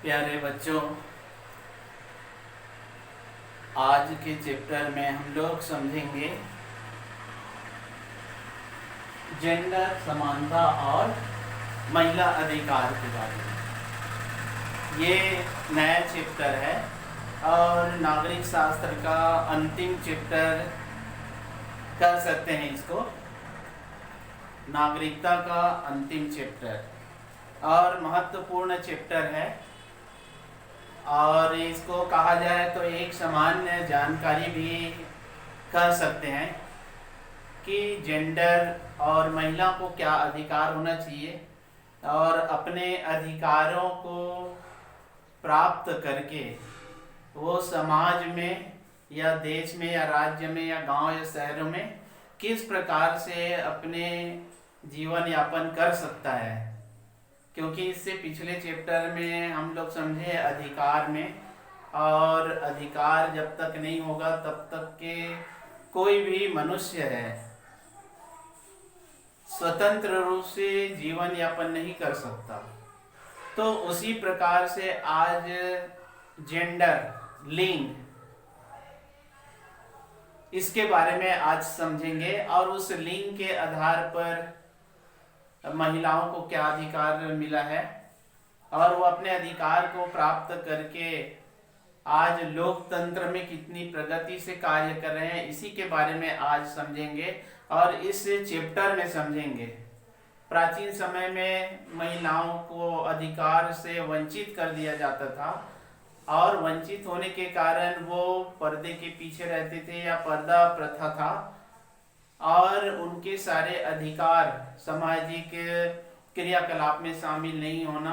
प्यारे बच्चों, आज के चैप्टर में हम लोग समझेंगे जेंडर समानता और महिला अधिकार के बारे में। ये नया चैप्टर है और नागरिक शास्त्र का अंतिम चैप्टर कर सकते हैं इसको। नागरिकता का अंतिम चैप्टर और महत्वपूर्ण चैप्टर है और इसको कहा जाए तो एक सामान्य जानकारी भी कर सकते हैं कि जेंडर और महिला को क्या अधिकार होना चाहिए और अपने अधिकारों को प्राप्त करके वो समाज में या देश में या राज्य में या गांव या शहरों में किस प्रकार से अपने जीवन यापन कर सकता है। क्योंकि इससे पिछले चैप्टर में हम लोग समझे अधिकार में, और अधिकार जब तक नहीं होगा तब तक के कोई भी मनुष्य है स्वतंत्र रूप से जीवन यापन नहीं कर सकता। तो उसी प्रकार से आज जेंडर, लिंग, इसके बारे में आज समझेंगे और उस लिंग के आधार पर महिलाओं को क्या अधिकार मिला है और वो अपने अधिकार को प्राप्त करके आज लोकतंत्र में कितनी प्रगति से कार्य कर रहे हैं, इसी के बारे में आज समझेंगे और इस चैप्टर में समझेंगे। प्राचीन समय में महिलाओं को अधिकार से वंचित कर दिया जाता था और वंचित होने के कारण वो पर्दे के पीछे रहते थे या पर्दा प्रथा था और उनके सारे अधिकार सामाजिक क्रियाकलाप में शामिल नहीं होना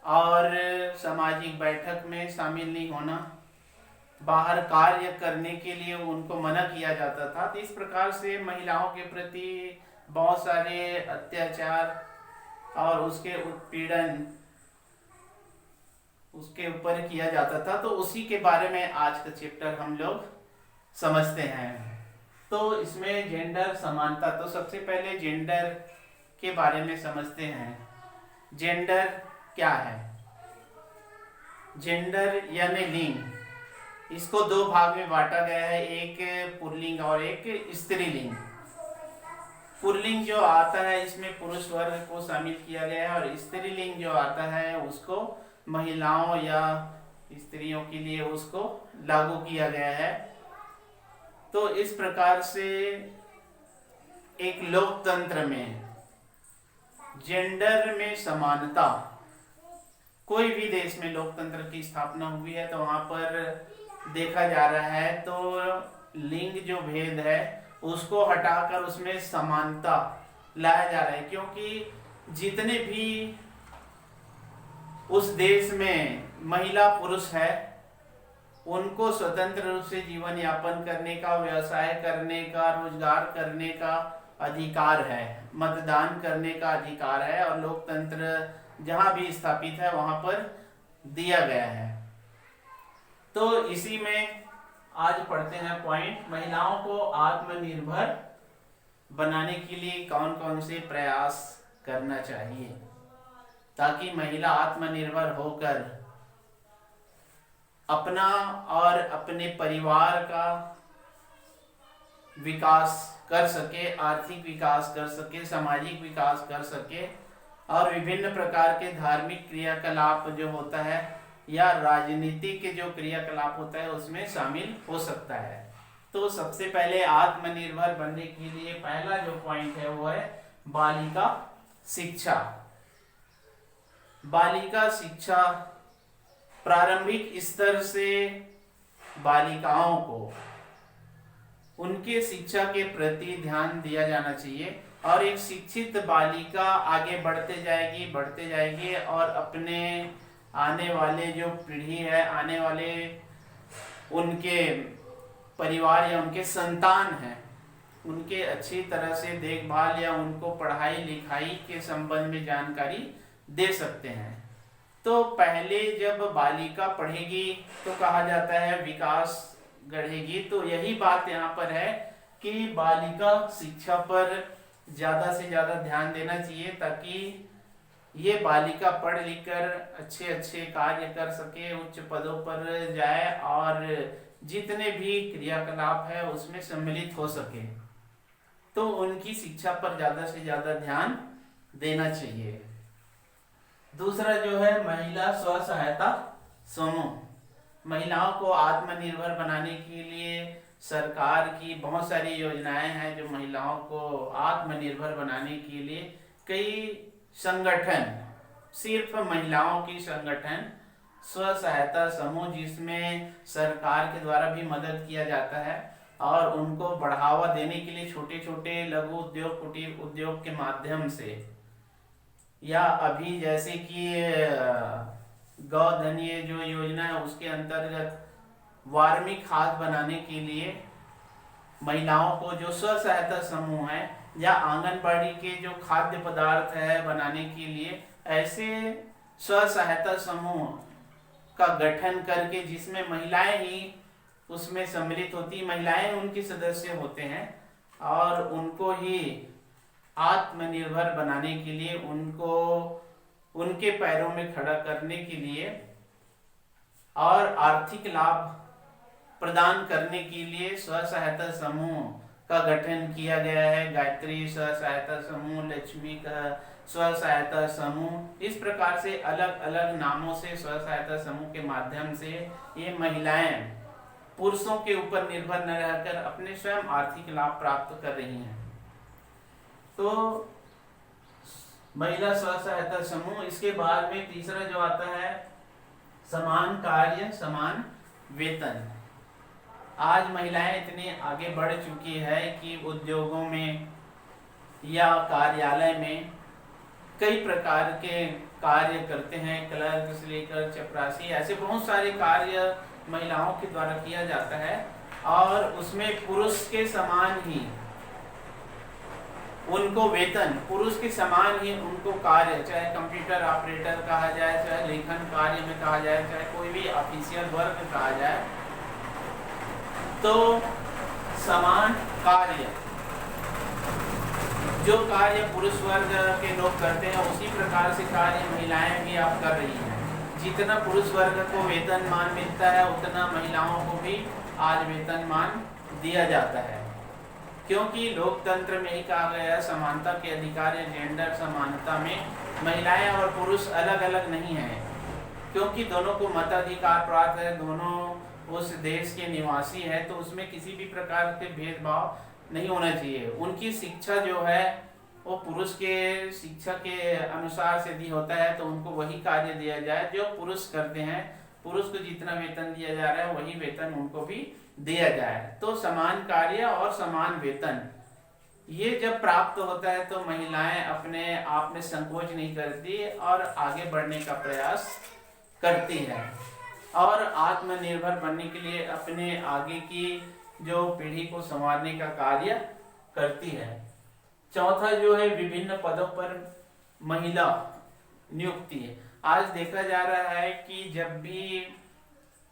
और सामाजिक बैठक में शामिल नहीं होना, बाहर कार्य करने के लिए उनको मना किया जाता था। तो इस प्रकार से महिलाओं के प्रति बहुत सारे अत्याचार और उसके उत्पीड़न उसके ऊपर किया जाता था। तो उसी के बारे में आज का चैप्टर हम लोग समझते हैं। तो इसमें जेंडर समानता, तो सबसे पहले जेंडर के बारे में समझते हैं। जेंडर क्या है? जेंडर यानी लिंग, इसको दो भाग में बांटा गया है, एक पुल्लिंग और एक स्त्रीलिंग। पुल्लिंग जो आता है इसमें पुरुष वर्ग को शामिल किया गया है और स्त्रीलिंग जो आता है उसको महिलाओं या स्त्रियों के लिए उसको लागू किया गया है। तो इस प्रकार से एक लोकतंत्र में जेंडर में समानता, कोई भी देश में लोकतंत्र की स्थापना हुई है तो वहां पर देखा जा रहा है तो लिंग जो भेद है उसको हटाकर उसमें समानता लाया जा रहा है। क्योंकि जितने भी उस देश में महिला पुरुष है उनको स्वतंत्र रूप से जीवन यापन करने का, व्यवसाय करने का, रोजगार करने का अधिकार है, मतदान करने का अधिकार है और लोकतंत्र जहां भी स्थापित है वहां पर दिया गया है। तो इसी में आज पढ़ते हैं पॉइंट, महिलाओं को आत्मनिर्भर बनाने के लिए कौन कौन से प्रयास करना चाहिए ताकि महिला आत्मनिर्भर होकर अपना और अपने परिवार का विकास कर सके, आर्थिक विकास कर सके, सामाजिक विकास कर सके और विभिन्न प्रकार के धार्मिक क्रियाकलाप जो होता है या राजनीतिक जो क्रियाकलाप होता है उसमें शामिल हो सकता है। तो सबसे पहले आत्मनिर्भर बनने के लिए पहला जो पॉइंट है वो है बालिका शिक्षा। बालिका शिक्षा, प्रारंभिक स्तर से बालिकाओं को उनके शिक्षा के प्रति ध्यान दिया जाना चाहिए और एक शिक्षित बालिका आगे बढ़ते जाएगी और अपने आने वाले जो पीढ़ी है, आने वाले उनके परिवार या उनके संतान हैं, उनके अच्छी तरह से देखभाल या उनको पढ़ाई लिखाई के संबंध में जानकारी दे सकते हैं। तो पहले जब बालिका पढ़ेगी तो कहा जाता है विकास गढ़ेगी। तो यही बात यहाँ पर है कि बालिका शिक्षा पर ज्यादा से ज्यादा ध्यान देना चाहिए ताकि ये बालिका पढ़ लिख कर अच्छे अच्छे कार्य कर सके, उच्च पदों पर जाए और जितने भी क्रियाकलाप है उसमें सम्मिलित हो सके, तो उनकी शिक्षा पर ज्यादा से ज्यादा ध्यान देना चाहिए। दूसरा जो है महिला स्व सहायता समूह। महिलाओं को आत्मनिर्भर बनाने के लिए सरकार की बहुत सारी योजनाएं हैं जो महिलाओं को आत्मनिर्भर बनाने के लिए कई संगठन, सिर्फ महिलाओं की संगठन स्व सहायता समूह, जिसमें सरकार के द्वारा भी मदद किया जाता है और उनको बढ़ावा देने के लिए छोटे छोटे लघु उद्योग, कुटीर उद्योग के माध्यम से, या अभी जैसे कि गौधन ये जो योजना है उसके अंतर्गत वार्मी खाद बनाने के लिए महिलाओं को जो स्व सहायता समूह है, या आंगनबाड़ी के जो खाद्य पदार्थ है बनाने के लिए ऐसे स्व सहायता समूह का गठन करके, जिसमें महिलाएं ही उसमें सम्मिलित होती, महिलाएं उनके सदस्य होते हैं और उनको ही आत्मनिर्भर बनाने के लिए, उनको उनके पैरों में खड़ा करने के लिए और आर्थिक लाभ प्रदान करने के लिए स्व सहायता समूह का गठन किया गया है। गायत्री स्व सहायता समूह, लक्ष्मी का स्व सहायता समूह, इस प्रकार से अलग अलग नामों से स्व सहायता समूह के माध्यम से ये महिलाएं पुरुषों के ऊपर निर्भर न रहकर अपने स्वयं आर्थिक लाभ प्राप्त कर रही हैं। तो महिला स्व सहायता समूह। इसके बाद में तीसरा जो आता है समान कार्य समान वेतन। आज महिलाएं इतनी आगे बढ़ चुकी है कि उद्योगों में या कार्यालय में कई प्रकार के कार्य करते हैं, क्लर्क से लेकर चपरासी, ऐसे बहुत सारे कार्य महिलाओं के द्वारा किया जाता है और उसमें पुरुष के समान ही उनको वेतन, पुरुष के समान ही उनको कार्य, चाहे कंप्यूटर ऑपरेटर कहा जाए, चाहे लेखन कार्य में कहा जाए, चाहे कोई भी ऑफिशियल वर्क कहा जाए, तो समान कार्य, जो कार्य पुरुष वर्ग के लोग करते हैं उसी प्रकार से कार्य महिलाएं भी अब कर रही हैं। जितना पुरुष वर्ग को वेतनमान मिलता है उतना महिलाओं को भी आज वेतनमान दिया जाता है, क्योंकि लोकतंत्र में ही कहा गया है समानता के अधिकार या जेंडर समानता में महिलाएं और पुरुष अलग अलग नहीं हैं, क्योंकि दोनों को मताधिकार प्राप्त है, दोनों उस देश के निवासी हैं, तो उसमें किसी भी प्रकार के भेदभाव नहीं होना चाहिए। उनकी शिक्षा जो है वो पुरुष के शिक्षा के अनुसार से दी होता है, तो उनको वही कार्य दिया जाए जो पुरुष करते हैं। पुरुष को जितना वेतन दिया जा रहा है वही वेतन उनको भी दिया जाए। तो समान कार्य और समान वेतन ये जब प्राप्त होता है तो महिलाएं अपने आप में संकोच नहीं करती और आगे बढ़ने का प्रयास करती है और आत्मनिर्भर बनने के लिए अपने आगे की जो पीढ़ी को संवारने का कार्य करती है। चौथा जो है विभिन्न पदों पर महिला नियुक्ति है। आज देखा जा रहा है कि जब भी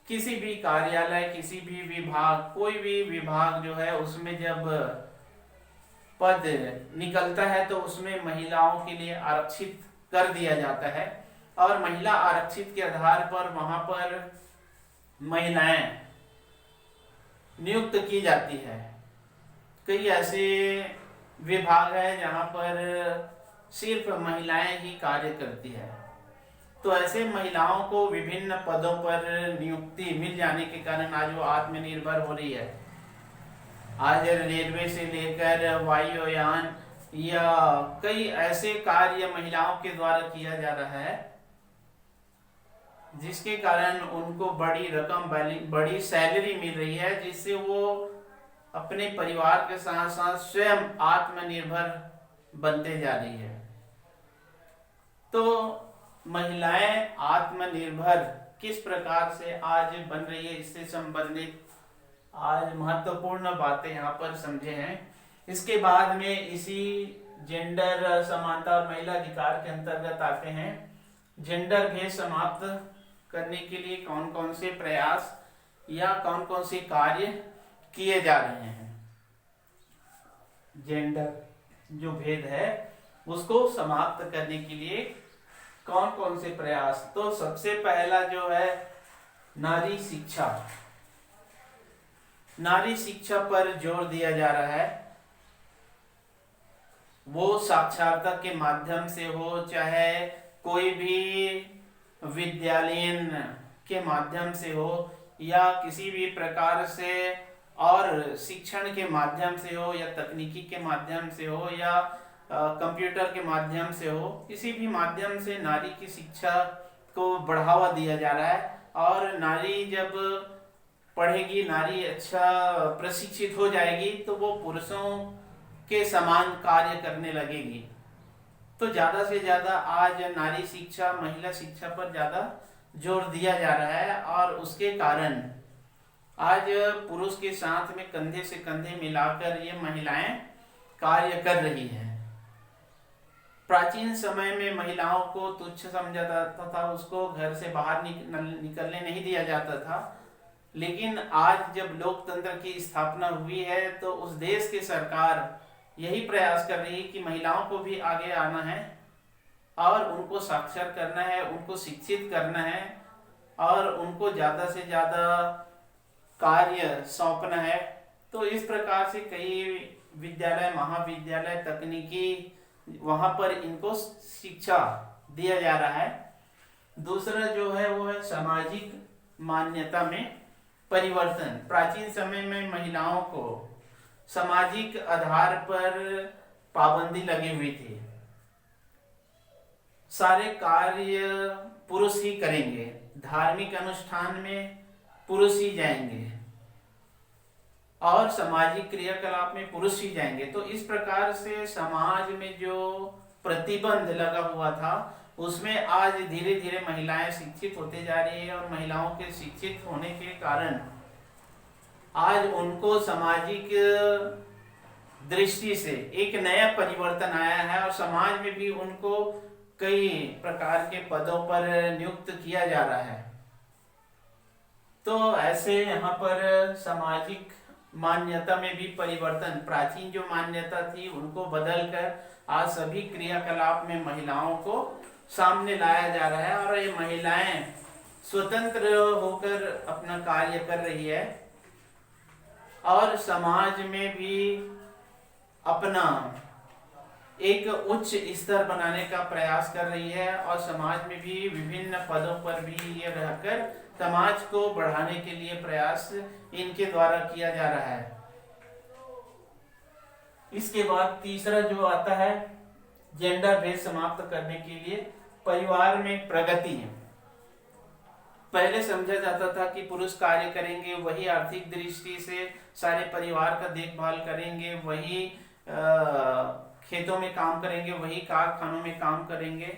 किसी भी कार्यालय, किसी भी विभाग, कोई भी विभाग जो है उसमें जब पद निकलता है तो उसमें महिलाओं के लिए आरक्षित कर दिया जाता है और महिला आरक्षित के आधार पर वहां पर महिलाएं नियुक्त की जाती है। कई ऐसे विभाग है जहां पर सिर्फ महिलाएं ही कार्य करती है, तो ऐसे महिलाओं को विभिन्न पदों पर नियुक्ति मिल जाने के कारण आज वो आत्मनिर्भर हो रही है। आज रेलवे से लेकर वायुयान या कई ऐसे कार्य महिलाओं के द्वारा किया जा रहा है जिसके कारण उनको बड़ी रकम, बड़ी सैलरी मिल रही है, जिससे वो अपने परिवार के साथ साथ स्वयं आत्मनिर्भर बनते जा रही है। तो महिलाएं आत्मनिर्भर किस प्रकार से आज बन रही है, इससे संबंधित आज महत्वपूर्ण बातें यहाँ पर समझे हैं। इसके बाद में इसी जेंडर समानता और महिला अधिकार के अंतर्गत आते हैं जेंडर भेद समाप्त करने के लिए कौन कौन से प्रयास या कौन कौन से कार्य किए जा रहे हैं। जेंडर जो भेद है उसको समाप्त करने के लिए कौन कौन से प्रयास? तो सबसे पहला जो है नारी शिक्षा। नारी शिक्षा पर जोर दिया जा रहा है। वो साक्षरता के माध्यम से हो, चाहे कोई भी विद्यालयन के माध्यम से हो, या किसी भी प्रकार से और शिक्षण के माध्यम से हो, या तकनीकी के माध्यम से हो, या कंप्यूटर के माध्यम से हो, किसी भी माध्यम से नारी की शिक्षा को बढ़ावा दिया जा रहा है। और नारी जब पढ़ेगी, नारी अच्छा प्रशिक्षित हो जाएगी, तो वो पुरुषों के समान कार्य करने लगेगी। तो ज्यादा से ज्यादा आज नारी शिक्षा, महिला शिक्षा पर ज्यादा जोर दिया जा रहा है, और उसके कारण आज पुरुष के साथ में कंधे से कंधे मिलाकर ये महिलाएं कार्य कर रही हैं। प्राचीन समय में महिलाओं को तुच्छ समझा जाता था, उसको घर से बाहर निकलने नहीं दिया जाता था। लेकिन आज जब लोकतंत्र की स्थापना हुई है, तो उस देश की सरकार यही प्रयास कर रही है कि महिलाओं को भी आगे आना है, और उनको साक्षर करना है, उनको शिक्षित करना है, और उनको ज्यादा से ज्यादा कार्य सौंपना है। तो इस प्रकार से कई विद्यालय, महाविद्यालय, तकनीकी, वहां पर इनको शिक्षा दिया जा रहा है। दूसरा जो है वो है सामाजिक मान्यता में परिवर्तन। प्राचीन समय में महिलाओं को सामाजिक आधार पर पाबंदी लगी हुई थी। सारे कार्य पुरुष ही करेंगे, धार्मिक अनुष्ठान में पुरुष ही जाएंगे, और सामाजिक क्रियाकलाप में पुरुष ही जाएंगे। तो इस प्रकार से समाज में जो प्रतिबंध लगा हुआ था, उसमें आज धीरे धीरे महिलाएं शिक्षित होते जा रही है, और महिलाओं के शिक्षित होने के कारण आज उनको सामाजिक दृष्टि से एक नया परिवर्तन आया है, और समाज में भी उनको कई प्रकार के पदों पर नियुक्त किया जा रहा है। तो ऐसे यहाँ पर सामाजिक मान्यता में भी परिवर्तन, प्राचीन जो मान्यता थी उनको बदलकर आज सभी क्रियाकलाप में महिलाओं को सामने लाया जा रहा है, और ये महिलाएं स्वतंत्र होकर अपना कार्य कर रही है, और समाज में भी अपना एक उच्च स्तर बनाने का प्रयास कर रही है, और समाज में भी विभिन्न पदों पर भी ये रहकर समाज को बढ़ाने के लिए प्रयास इनके द्वारा किया जा रहा है। इसके बाद तीसरा जो आता है, जेंडर भेद समाप्त करने के लिए परिवार में प्रगति। पहले समझा जाता था कि पुरुष कार्य करेंगे, वही आर्थिक दृष्टि से सारे परिवार का देखभाल करेंगे, वही खेतों में काम करेंगे, वही कारखानों में काम करेंगे।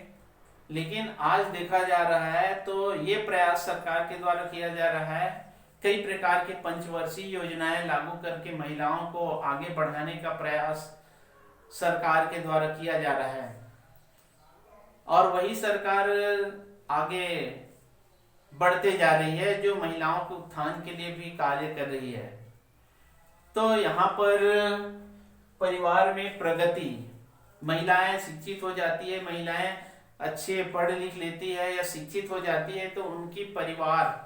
लेकिन आज देखा जा रहा है तो ये प्रयास सरकार के द्वारा किया जा रहा है, कई प्रकार के पंचवर्षीय योजनाएं लागू करके महिलाओं को आगे बढ़ाने का प्रयास सरकार के द्वारा किया जा रहा है, और वही सरकार आगे बढ़ते जा रही है जो महिलाओं के उत्थान के लिए भी कार्य कर रही है। तो यहाँ पर परिवार में प्रगति, महिलाएं शिक्षित हो जाती है, महिलाएं अच्छे पढ़ लिख लेती है या शिक्षित हो जाती है, तो उनकी परिवार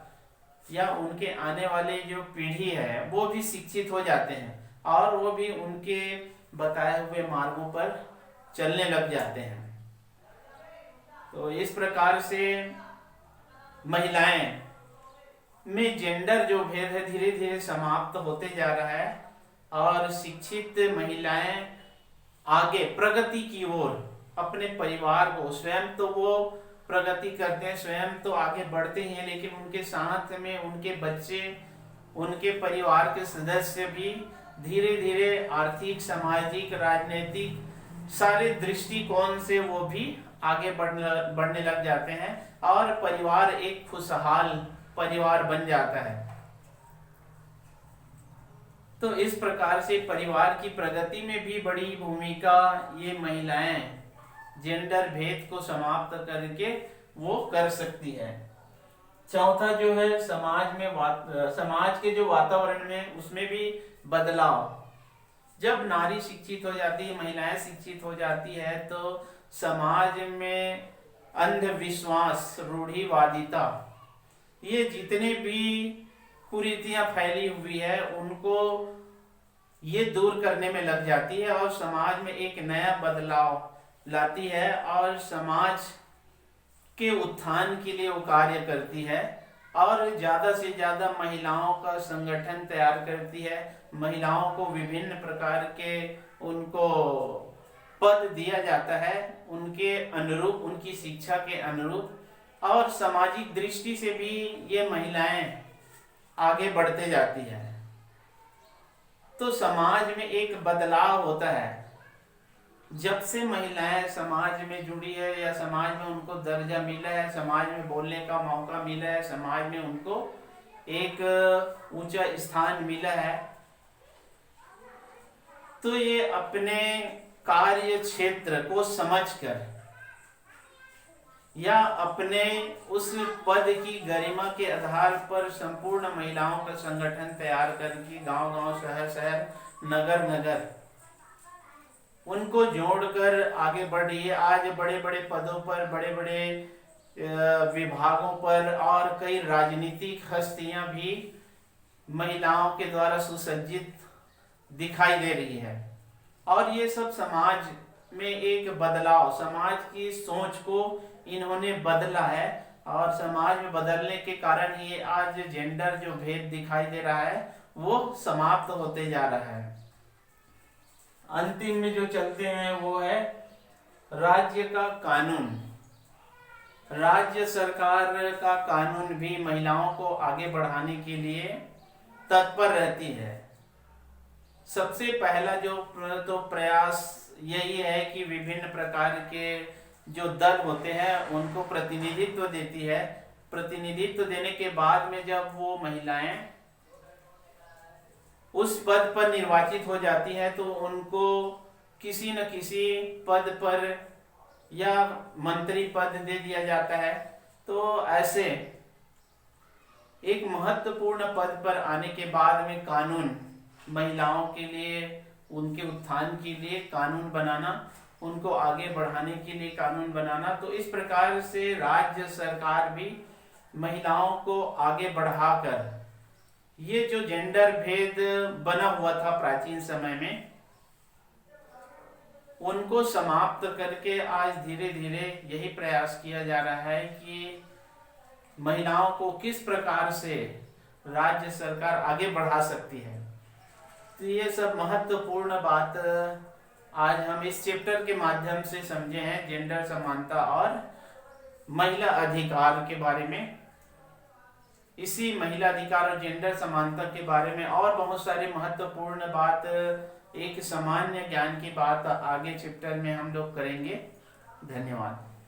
या उनके आने वाले जो पीढ़ी है वो भी शिक्षित हो जाते हैं, और वो भी उनके बताए हुए मार्गों पर चलने लग जाते हैं। तो इस प्रकार से महिलाएं में जेंडर जो भेद है धीरे धीरे समाप्त होते जा रहा है, और शिक्षित महिलाएं आगे प्रगति की ओर अपने परिवार को, स्वयं तो वो प्रगति करते हैं, स्वयं तो आगे बढ़ते हैं, लेकिन उनके साथ में उनके बच्चे, उनके परिवार के सदस्य भी धीरे धीरे आर्थिक, सामाजिक, राजनीतिक सारे दृष्टिकोण से वो भी आगे बढ़ने लग जाते हैं, और परिवार एक खुशहाल परिवार बन जाता है। तो इस प्रकार से परिवार की प्रगति में भी बड़ी भूमिका ये महिलाएं जेंडर भेद को समाप्त करके वो कर सकती है। चौथा जो है समाज में समाज के जो वातावरण में उसमें भी बदलाव। जब नारी शिक्षित हो जाती है, महिलाएं शिक्षित हो जाती है, तो समाज में अंधविश्वास, रूढ़िवादिता, ये जितने भी कुरीतियां फैली हुई है उनको ये दूर करने में लग जाती है और समाज में एक नया बदलाव लाती है और समाज के उत्थान के लिए वो कार्य करती है और ज़्यादा से ज़्यादा महिलाओं का संगठन तैयार करती है। महिलाओं को विभिन्न प्रकार के उनको पद दिया जाता है उनके अनुरूप, उनकी शिक्षा के अनुरूप, और सामाजिक दृष्टि से भी ये महिलाएं आगे बढ़ते जाती है। तो समाज में एक बदलाव होता है जब से महिलाएं समाज में जुड़ी है या समाज में उनको दर्जा मिला है, समाज में बोलने का मौका मिला है, समाज में उनको एक ऊंचा स्थान मिला है, तो ये अपने कार्य क्षेत्र को समझकर या अपने उस पद की गरिमा के आधार पर संपूर्ण महिलाओं का संगठन तैयार करके गांव-गांव, शहर-शहर, नगर-नगर उनको जोड़कर आगे बढ़ रही है। आज बड़े-बड़े पदों पर, बड़े-बड़े विभागों पर और कई राजनीतिक हस्तियां भी महिलाओं के द्वारा सुसज्जित दिखाई दे रही है और ये सब समाज में एक बदलाव, समाज की सोच को इन्होंने बदला है और समाज में बदलने के कारण ये आज जेंडर जो भेद दिखाई दे रहा है वो समाप्त होते जा रहा है। अंतिम में जो चलते हैं वो है राज्य का कानून। राज्य सरकार का कानून भी महिलाओं को आगे बढ़ाने के लिए तत्पर रहती है। सबसे पहला जो तो प्रयास यही है कि विभिन्न प्रकार के जो दल होते हैं उनको प्रतिनिधित्व देती है। प्रतिनिधित्व देने के बाद में जब वो महिलाएं उस पद पर निर्वाचित हो जाती है तो उनको किसी न किसी पद पर या मंत्री पद दे दिया जाता है। तो ऐसे एक महत्वपूर्ण पद पर आने के बाद में कानून, महिलाओं के लिए, उनके उत्थान के लिए कानून बनाना, उनको आगे बढ़ाने के लिए कानून बनाना, तो इस प्रकार से राज्य सरकार भी महिलाओं को आगे बढ़ाकर ये जो जेंडर भेद बना हुआ था प्राचीन समय में उनको समाप्त करके आज धीरे धीरे यही प्रयास किया जा रहा है कि महिलाओं को किस प्रकार से राज्य सरकार आगे बढ़ा सकती है। तो ये सब महत्वपूर्ण बात आज हम इस चैप्टर के माध्यम से समझे हैं, जेंडर समानता और महिला अधिकार के बारे में। इसी महिला अधिकार और जेंडर समानता के बारे में और बहुत सारे महत्वपूर्ण बात, एक सामान्य ज्ञान की बात आगे चैप्टर में हम लोग करेंगे। धन्यवाद।